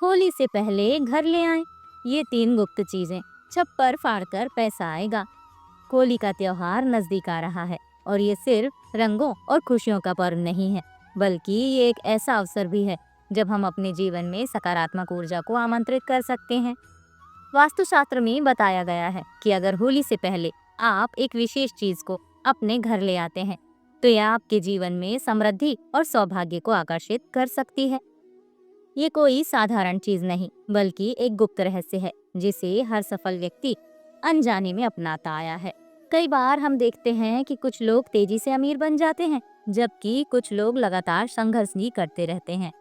होली से पहले घर ले आएं। ये 3 गुप्त चीजें। छप्पर फाड़कर पैसा आएगा। होली का त्योहार नजदीक आ रहा है और ये सिर्फ रंगों और खुशियों का पर्व नहीं है, बल्कि ये एक ऐसा अवसर भी है जब हम अपने जीवन में सकारात्मक ऊर्जा को आमंत्रित कर सकते हैं। वास्तुशास्त्र में बताया गया है कि अगर होली से पहले आप एक विशेष चीज को अपने घर ले आते हैं, तो यह आपके जीवन में समृद्धि और सौभाग्य को आकर्षित कर सकती है। ये कोई साधारण चीज नहीं, बल्कि एक गुप्त रहस्य है जिसे हर सफल व्यक्ति अनजाने में अपनाता आया है। कई बार हम देखते हैं कि कुछ लोग तेजी से अमीर बन जाते हैं, जबकि कुछ लोग लगातार संघर्ष ही करते रहते हैं।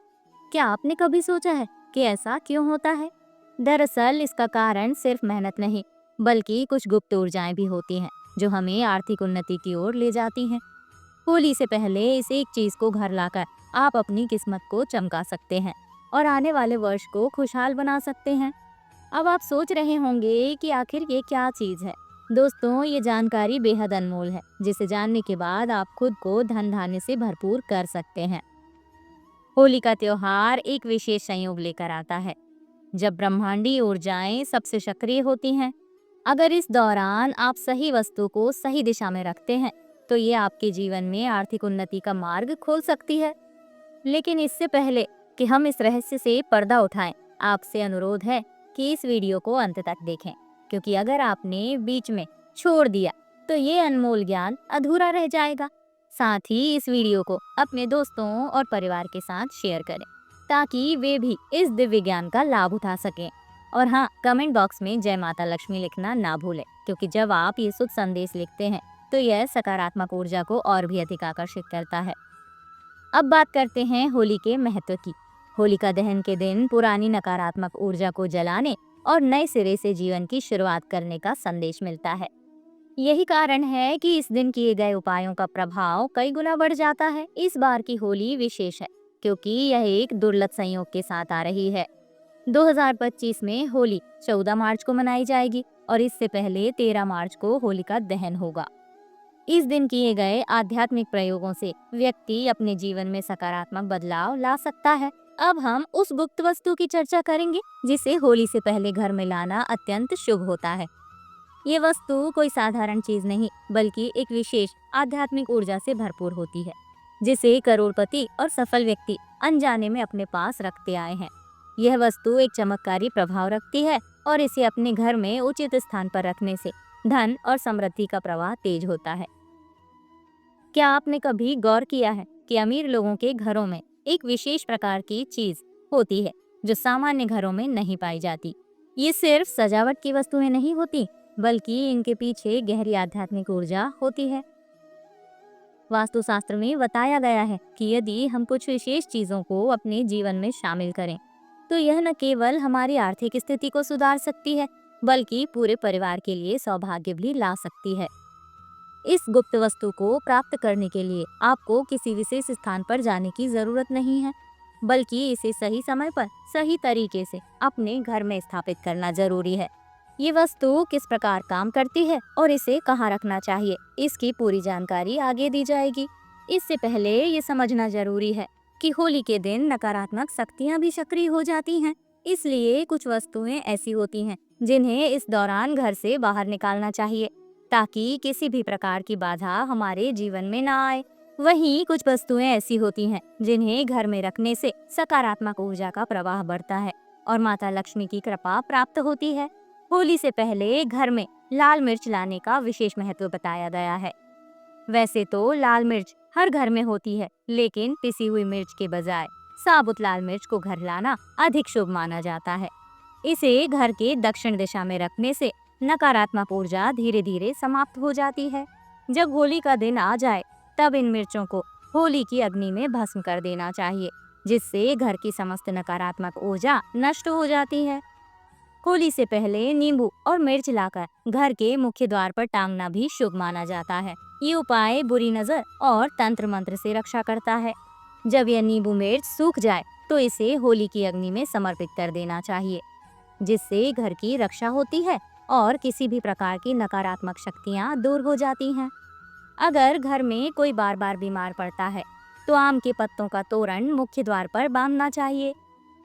क्या आपने कभी सोचा है कि ऐसा क्यों होता है? दरअसल इसका कारण सिर्फ मेहनत नहीं, बल्कि कुछ गुप्त ऊर्जाएं भी होती हैं जो हमें आर्थिक उन्नति की ओर ले जाती हैं। होली से पहले इस एक चीज को घर लाकर आप अपनी किस्मत को चमका सकते हैं और आने वाले वर्ष को खुशहाल बना सकते हैं। अब आप सोच रहे होंगे कि आखिर ये क्या चीज है। दोस्तों, ये जानकारी बेहद अनमोल है, जिसे जानने के बाद आप खुद को धन धान्य से भरपूर कर सकते हैं। होली का त्योहार एक विशेष संयोग लेकर आता है, जब ब्रह्मांडीय ऊर्जाएं सबसे सक्रिय होती हैं। अगर इस दौरान आप सही वस्तु को सही दिशा में रखते हैं, तो ये आपके जीवन में आर्थिक उन्नति का मार्ग खोल सकती है। लेकिन इससे पहले कि हम इस रहस्य से पर्दा उठाएं, आपसे अनुरोध है कि इस वीडियो को अंत तक देखें, क्योंकि अगर आपने बीच में छोड़ दिया तो ये अनमोल ज्ञान अधूरा रह जाएगा। साथ ही इस वीडियो को अपने दोस्तों और परिवार के साथ शेयर करें, ताकि वे भी इस दिव्य ज्ञान का लाभ उठा सकें। और हाँ, कमेंट बॉक्स में जय माता लक्ष्मी लिखना ना भूलें, क्योंकि जब आप ये शुभ संदेश लिखते हैं तो यह सकारात्मक ऊर्जा को और भी अधिक आकर्षित करता है। अब बात करते हैं होली के महत्व की। होलिका दहन के दिन पुरानी नकारात्मक ऊर्जा को जलाने और नए सिरे से जीवन की शुरुआत करने का संदेश मिलता है। यही कारण है कि इस दिन किए गए उपायों का प्रभाव कई गुना बढ़ जाता है। इस बार की होली विशेष है, क्योंकि यह एक दुर्लभ संयोग के साथ आ रही है। 2025 में होली 14 मार्च को मनाई जाएगी और इससे पहले 13 मार्च को होलिका दहन होगा। इस दिन किए गए आध्यात्मिक प्रयोगों से व्यक्ति अपने जीवन में सकारात्मक बदलाव ला सकता है। अब हम उस गुप्त वस्तु की चर्चा करेंगे जिसे होली से पहले घर में लाना अत्यंत शुभ होता है। ये वस्तु कोई साधारण चीज नहीं, बल्कि एक विशेष आध्यात्मिक ऊर्जा से भरपूर होती है, जिसे करोड़पति और सफल व्यक्ति अनजाने में अपने पास रखते आए हैं। यह वस्तु एक चमत्कारी प्रभाव रखती है और इसे अपने घर में उचित स्थान पर रखने से धन और समृद्धि का प्रवाह तेज होता है। क्या आपने कभी गौर किया है कि अमीर लोगों के घरों में एक विशेष प्रकार की चीज होती है जो सामान्य घरों में नहीं पाई जाती? ये सिर्फ सजावट की वस्तुएं नहीं होती, बल्कि इनके पीछे गहरी आध्यात्मिक ऊर्जा होती है। वास्तुशास्त्र में बताया गया है कि यदि हम कुछ विशेष चीजों को अपने जीवन में शामिल करें, तो यह न केवल हमारी आर्थिक स्थिति को सुधार सकती है, बल्कि पूरे परिवार के लिए सौभाग्य भी ला सकती है। इस गुप्त वस्तु को प्राप्त करने के लिए आपको किसी विशेष स्थान पर जाने की जरूरत नहीं है, बल्कि इसे सही समय पर सही तरीके से अपने घर में स्थापित करना जरूरी है। ये वस्तु किस प्रकार काम करती है और इसे कहाँ रखना चाहिए, इसकी पूरी जानकारी आगे दी जाएगी। इससे पहले ये समझना जरूरी है कि होली के दिन नकारात्मक शक्तियाँ भी सक्रिय हो जाती हैं। इसलिए कुछ वस्तुएं ऐसी होती हैं जिन्हें इस दौरान घर से बाहर निकालना चाहिए, ताकि किसी भी प्रकार की बाधा हमारे जीवन में ना आए। वहीं कुछ वस्तुएं ऐसी होती हैं जिन्हें घर में रखने से सकारात्मक ऊर्जा का प्रवाह बढ़ता है और माता लक्ष्मी की कृपा प्राप्त होती है। होली से पहले घर में लाल मिर्च लाने का विशेष महत्व बताया गया है। वैसे तो लाल मिर्च हर घर में होती है, लेकिन पिसी हुई मिर्च के बजाय साबुत लाल मिर्च को घर लाना अधिक शुभ माना जाता है। इसे घर के दक्षिण दिशा में रखने से नकारात्मक ऊर्जा धीरे धीरे समाप्त हो जाती है। जब होली का दिन आ जाए, तब इन मिर्चों को होली की अग्नि में भस्म कर देना चाहिए, जिससे घर की समस्त नकारात्मक ऊर्जा नष्ट हो जाती है। होली से पहले नींबू और मिर्च लाकर घर के मुख्य द्वार पर टांगना भी शुभ माना जाता है। ये उपाय बुरी नजर और तंत्र मंत्र से रक्षा करता है। जब यह नींबू मिर्च सूख जाए, तो इसे होली की अग्नि में समर्पित कर देना चाहिए, जिससे घर की रक्षा होती है और किसी भी प्रकार की नकारात्मक शक्तियाँ दूर हो जाती हैं। अगर घर में कोई बार बार बीमार पड़ता है, तो आम के पत्तों का तोरण मुख्य द्वार पर बांधना चाहिए।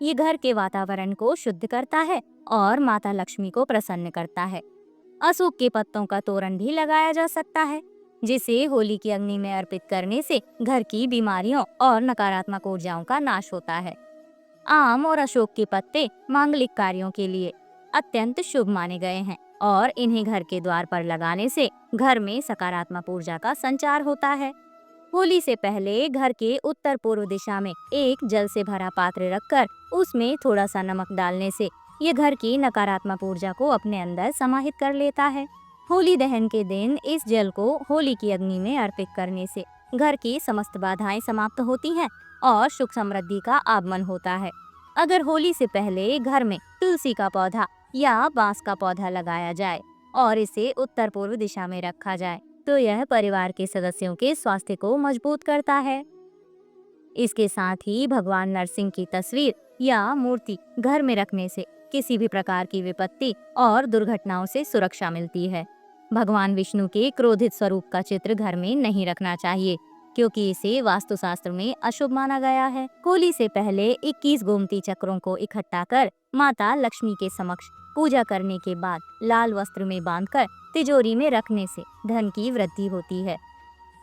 ये घर के वातावरण को शुद्ध करता है और माता लक्ष्मी को प्रसन्न करता है। अशोक के पत्तों का तोरण भी लगाया जा सकता है, जिसे होली की अग्नि में अर्पित करने से घर की बीमारियों और नकारात्मक ऊर्जाओं का नाश होता है। आम और अशोक के पत्ते मांगलिक कार्यों के लिए अत्यंत शुभ माने गए हैं और इन्हें घर के द्वार पर लगाने से घर में सकारात्मक ऊर्जा का संचार होता है। होली से पहले घर के उत्तर पूर्व दिशा में एक जल से भरा पात्र रखकर उसमें थोड़ा सा नमक डालने से ये घर की नकारात्मक ऊर्जा को अपने अंदर समाहित कर लेता है। होली दहन के दिन इस जल को होली की अग्नि में अर्पित करने से घर की समस्त बाधाएं समाप्त होती हैं और सुख समृद्धि का आगमन होता है। अगर होली से पहले घर में तुलसी का पौधा या बांस का पौधा लगाया जाए और इसे उत्तर पूर्व दिशा में रखा जाए तो यह परिवार के सदस्यों के स्वास्थ्य को मजबूत करता है। इसके साथ ही भगवान नरसिंह की तस्वीर या मूर्ति घर में रखने से किसी भी प्रकार की विपत्ति और दुर्घटनाओं से सुरक्षा मिलती है। भगवान विष्णु के क्रोधित स्वरूप का चित्र घर में नहीं रखना चाहिए, क्योंकि इसे वास्तुशास्त्र में अशुभ माना गया है। होली से पहले 21 गोमती चक्रों को इकट्ठा कर माता लक्ष्मी के समक्ष पूजा करने के बाद लाल वस्त्र में बांधकर तिजोरी में रखने से धन की वृद्धि होती है।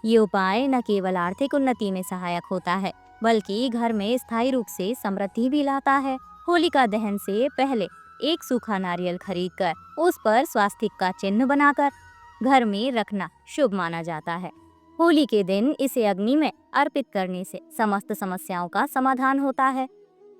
ये उपाय न केवल आर्थिक उन्नति में सहायक होता है, बल्कि घर में स्थायी रूप से समृद्धि भी लाता है। होलिका दहन से पहले एक सूखा नारियल खरीदकर उस पर स्वास्तिक का चिन्ह बनाकर घर में रखना शुभ माना जाता है। होली के दिन इसे अग्नि में अर्पित करने से समस्त समस्याओं का समाधान होता है।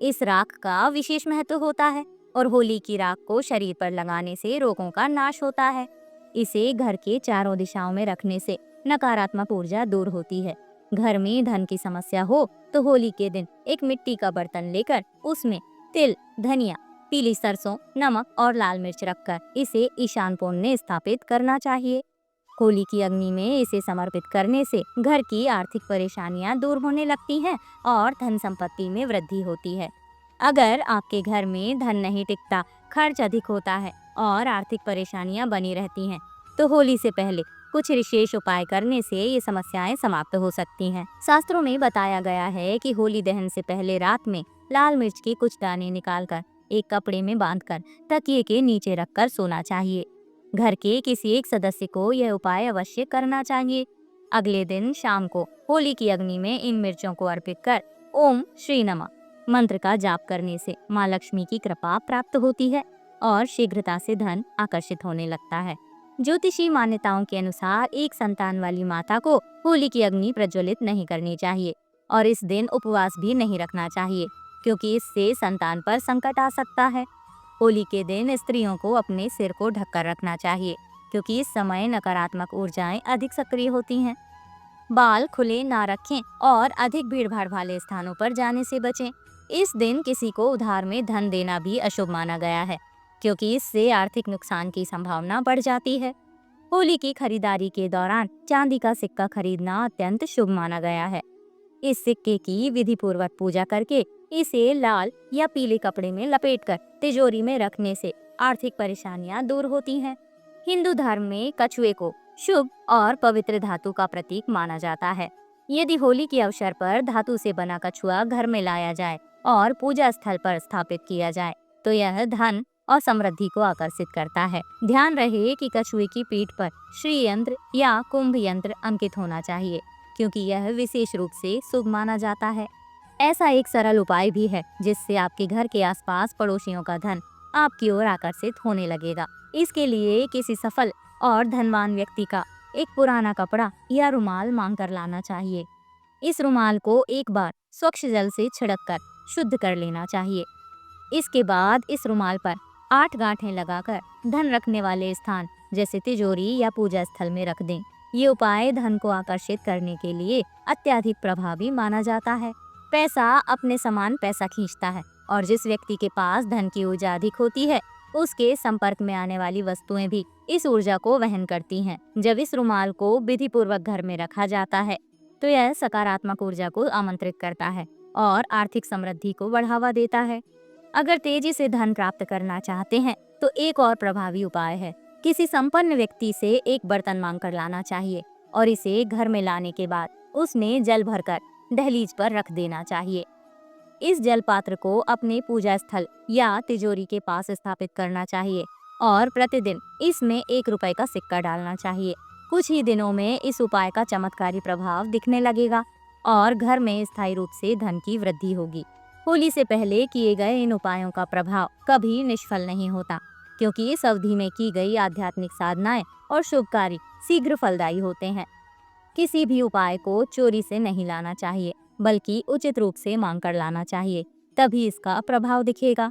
इस राख का विशेष महत्व होता है और होली की राख को शरीर पर लगाने से रोगों का नाश होता है। इसे घर के चारों दिशाओं में रखने से नकारात्मक ऊर्जा दूर होती है। घर में धन की समस्या हो तो होली के दिन एक मिट्टी का बर्तन लेकर उसमें तिल, धनिया, पीली सरसों, नमक और लाल मिर्च रखकर इसे ईशान कोण में स्थापित करना चाहिए। होली की अग्नि में इसे समर्पित करने से घर की आर्थिक परेशानियां दूर होने लगती हैं और धन संपत्ति में वृद्धि होती है। अगर आपके घर में धन नहीं टिकता, खर्च अधिक होता है और आर्थिक परेशानियां बनी रहती हैं, तो होली से पहले कुछ विशेष उपाय करने से ये समस्याएं समाप्त हो सकती हैं। शास्त्रों में बताया गया है कि होली दहन से पहले रात में लाल मिर्च के कुछ दाने निकालकर एक कपड़े में बांधकर तकिए के नीचे रखकर सोना चाहिए। घर के किसी एक सदस्य को यह उपाय अवश्य करना चाहिए। अगले दिन शाम को होली की अग्नि में इन मिर्चों को अर्पित कर ओम श्री नमः मंत्र का जाप करने से माँ लक्ष्मी की कृपा प्राप्त होती है और शीघ्रता से धन आकर्षित होने लगता है। ज्योतिषी मान्यताओं के अनुसार एक संतान वाली माता को होली की अग्नि प्रज्वलित नहीं करनी चाहिए और इस दिन उपवास भी नहीं रखना चाहिए, क्योंकि इससे संतान पर संकट आ सकता है। होली के दिन स्त्रियों को अपने सिर को ढककर रखना चाहिए, क्योंकि इस समय नकारात्मक ऊर्जाएं अधिक सक्रिय होती हैं। बाल खुले ना रखें और अधिक भीड़भाड़ वाले स्थानों पर जाने से बचें। इस दिन किसी को उधार में धन देना भी अशुभ माना गया है, क्योंकि इससे आर्थिक नुकसान की संभावना बढ़ जाती है। होली की खरीदारी के दौरान चांदी का सिक्का खरीदना अत्यंत शुभ माना गया है। इस सिक्के की विधि पूर्वक पूजा करके इसे लाल या पीले कपड़े में लपेटकर तिजोरी में रखने से आर्थिक परेशानियां दूर होती हैं। हिंदू धर्म में कछुए को शुभ और पवित्र धातु का प्रतीक माना जाता है। यदि होली के अवसर पर धातु से बना कछुआ घर में लाया जाए और पूजा स्थल पर स्थापित किया जाए तो यह धन और समृद्धि को आकर्षित करता है। ध्यान रहे कि कछुए की पीठ पर श्री यंत्र या कुंभ यंत्र अंकित होना चाहिए, क्योंकि यह विशेष रूप से शुभ माना जाता है। ऐसा एक सरल उपाय भी है जिससे आपके घर के आसपास पड़ोसियों का धन आपकी ओर आकर्षित होने लगेगा। इसके लिए किसी सफल और धनवान व्यक्ति का एक पुराना कपड़ा या रुमाल मांग कर लाना चाहिए। इस रुमाल को एक बार स्वच्छ जल से छिड़क कर शुद्ध कर लेना चाहिए। इसके बाद इस रुमाल पर 8 गांठें लगाकर धन रखने वाले स्थान जैसे तिजोरी या पूजा स्थल में रख दें। ये उपाय धन को आकर्षित करने के लिए अत्यधिक प्रभावी माना जाता है। पैसा अपने समान पैसा खींचता है और जिस व्यक्ति के पास धन की ऊर्जा अधिक होती है उसके संपर्क में आने वाली वस्तुएं भी इस ऊर्जा को वहन करती हैं। जब इस रुमाल को विधि पूर्वक घर में रखा जाता है तो यह सकारात्मक ऊर्जा को आमंत्रित करता है और आर्थिक समृद्धि को बढ़ावा देता है। अगर तेजी से धन प्राप्त करना चाहते हैं तो एक और प्रभावी उपाय है, किसी संपन्न व्यक्ति से एक बर्तन मांग कर लाना चाहिए और इसे घर में लाने के बाद उसमें जल भरकर दहलीज पर रख देना चाहिए। इस जल पात्र को अपने पूजा स्थल या तिजोरी के पास स्थापित करना चाहिए और प्रतिदिन इसमें 1 रुपए का सिक्का डालना चाहिए। कुछ ही दिनों में इस उपाय का चमत्कारी प्रभाव दिखने लगेगा और घर में स्थायी रूप से धन की वृद्धि होगी। होली से पहले किए गए इन उपायों का प्रभाव कभी निष्फल नहीं होता, क्योंकि इस अवधि में की गई आध्यात्मिक साधनाएं और शुभ कार्य शीघ्र फलदायी होते हैं। किसी भी उपाय को चोरी से नहीं लाना चाहिए, बल्कि उचित रूप से मांग कर लाना चाहिए, तभी इसका प्रभाव दिखेगा।